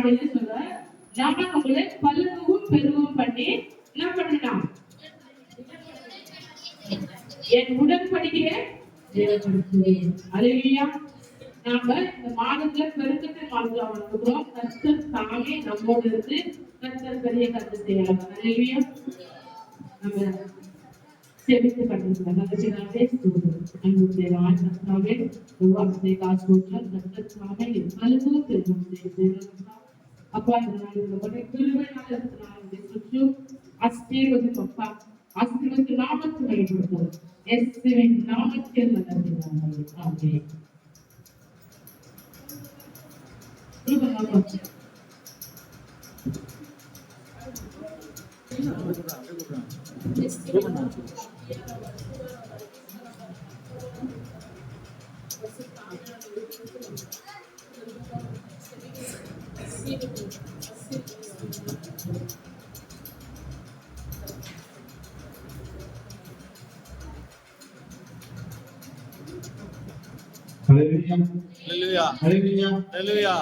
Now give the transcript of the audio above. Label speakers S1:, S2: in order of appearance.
S1: ஆண்டவர் என்ன சொல்ற, நான் உங்களை பல்லுவும் பெருகவும் பண்ணி என்ன பண்ணலாம், என் உடன்படிக்கையை நிறைவேற்றுவேன். அல்லேலூயா. நாம இந்த மாதத்துல பெருக்கத்தை வாழ்ந்துக்கிறோம். கர்த்தர் தாமே நம்மோடு இருந்து கர்த்தர் பெரிய கர்த்தர் செய்யலாம். அல்லேலூயா. நம்ம செவித்து கண்டிருக்கிறோம். கர்த்தராவே ஸ்தோத்திரம். நம்முடைய வாழ்க்கையாவே உருவாக்கத்தை காசோற்றம் கர்த்தர் தாமே பல்லுவும் பெருகவும் செய்யலாம். அப்பா இந்த நாளுடைய கிருபை நாளுடைய சுற்று ஆசீர்வாதம் அப்பா, ஆசீர்வாத நாமத்தை வெளிப்படுத்தும். இயேசுவின் நாமத்தில் நன்றி. ஆமென்.
S2: Hallelujah. Hallelujah. Hallelujah. Hallelujah.